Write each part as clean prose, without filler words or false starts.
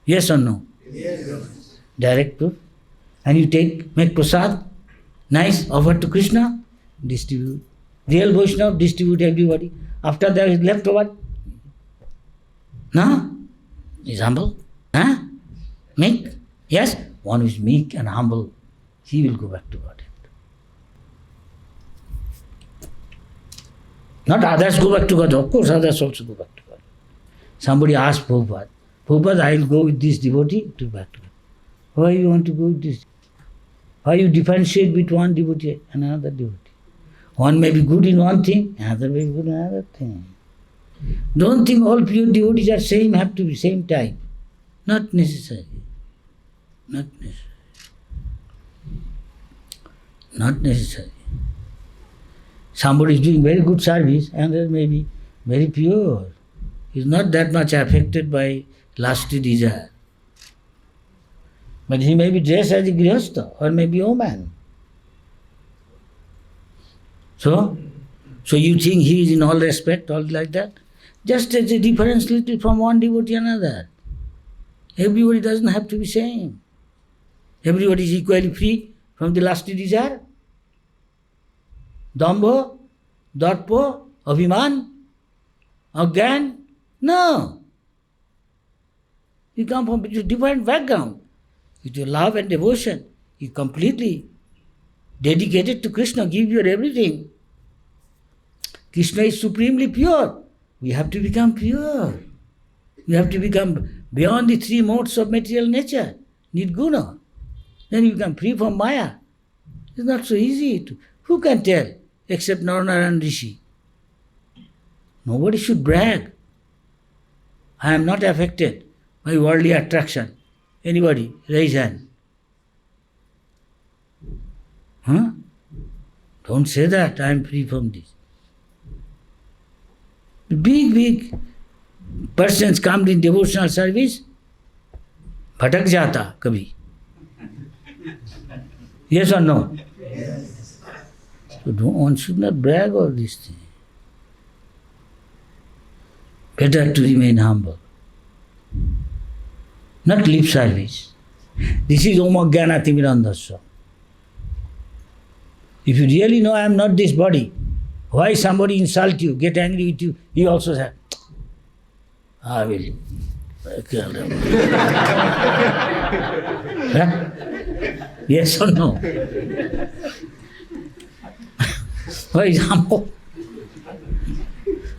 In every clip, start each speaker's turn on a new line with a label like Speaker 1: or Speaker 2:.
Speaker 1: Yes or no? Yes. Direct proof. And you make prasad, nice, offer to Krishna, distribute. Real Vaishnava, distribute everybody. After that is left over. No? Is humble. Huh? Meek? Yes? One who is meek and humble, he will go back to Godhead. Not others go back to God. Of course, others also go back to God. Somebody asked Prabhupada, Prabhupada, I will go with this devotee to back to God. Why you want to go with this? Why you differentiate between one devotee and another devotee? One may be good in one thing, another may be good in another thing. Don't think all pure devotees are same, have to be same type. Not necessary. Not necessary. Not necessary. Somebody is doing very good service, and there may be very pure. He is not that much affected by lusty desire. But he may be dressed as a grihastha or maybe a woman. So you think he is in all respect, all like that? Just as a difference little from one devotee to another. Everybody doesn't have to be same. Everybody is equally free from the lusty desire. Dambha, Darpa, Abhiman, Agyan? No. You come from a different background. With your love and devotion, you completely dedicated to Krishna, give your everything. Krishna is supremely pure. We have to become pure. We have to become beyond the three modes of material nature, nirguna. Then you become free from Maya. It's not so easy. Who can tell except Narayana Rishi? Nobody should brag. I am not affected by worldly attraction. Anybody? Raise hand. Huh? Don't say that, I am free from this. Big persons come in devotional service, bhatak jata kabhi. Yes or no? Yes. So one should not brag all these things. Better to remain humble. Not lip service. This is Omagyanati Mirandasya. If you really know I am not this body, why somebody insult you, get angry with you, he also says, I will kill them. Huh? Yes or no? For example,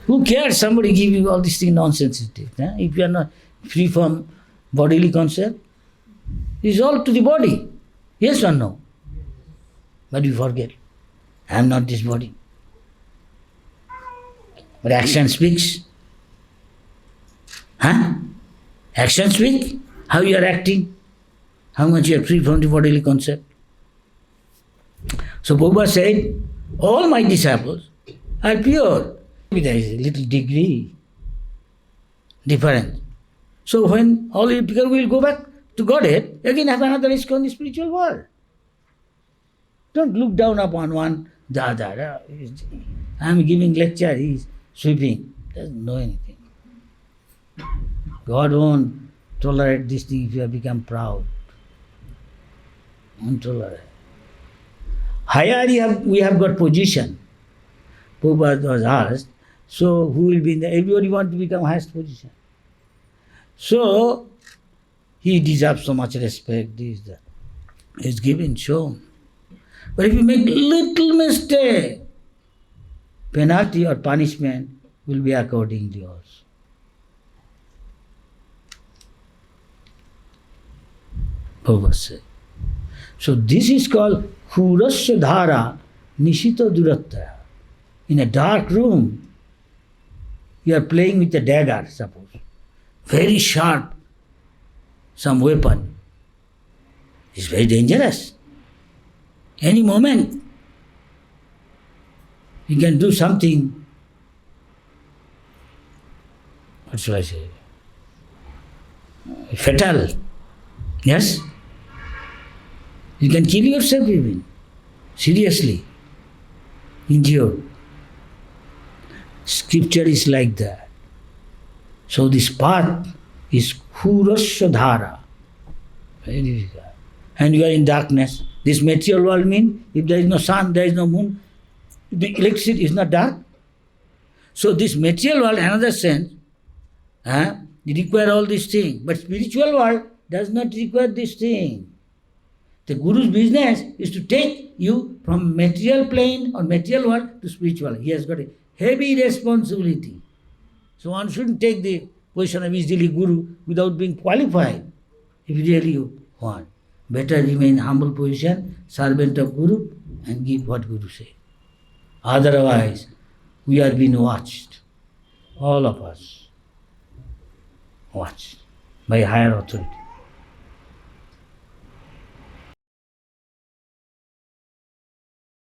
Speaker 1: who cares somebody give you all these things nonsense? Huh? If you are not free from bodily concept, it's all to the body. Yes or no? But you forget, I am not this body. But action speaks. Huh? Action speaks. How you are acting. How much you are free from the bodily concept. So Prabhupada said, all my disciples are pure. There is a little degree difference. So when all you people will go back to Godhead, again have another risk on the spiritual world. Don't look down upon one, the other. I am giving lecture, he is sweeping. Doesn't know anything. God won't tolerate this thing if you have become proud. Won't tolerate. Higher we have got position. Prabhupada was asked, so who will be in the, everybody want to become highest position. So, he deserves so much respect, this, that. It's given, shown. But if you make little mistake, penalty or punishment will be accordingly also. Prabhupada said. So this is called Hurasya Dhara Nishito Durattaya. In a dark room, you are playing with a dagger, suppose. Very sharp, some weapon. It's very dangerous. Any moment, you can do something, what shall I say, fatal. Yes? You can kill yourself even, seriously, injured. Scripture is like that. So this path is Khurasya Dhara. Very difficult. And you are in darkness. This material world means if there is no sun, there is no moon, the electricity is not dark. So this material world, another sense, it requires all these things. But spiritual world does not require this thing. The Guru's business is to take you from material plane or material world to spiritual. He has got a heavy responsibility. So one shouldn't take the position of easily Guru without being qualified. If you really want. Better remain humble position, servant of Guru, and give what Guru says. Otherwise, we are being watched. All of us watched by higher authority.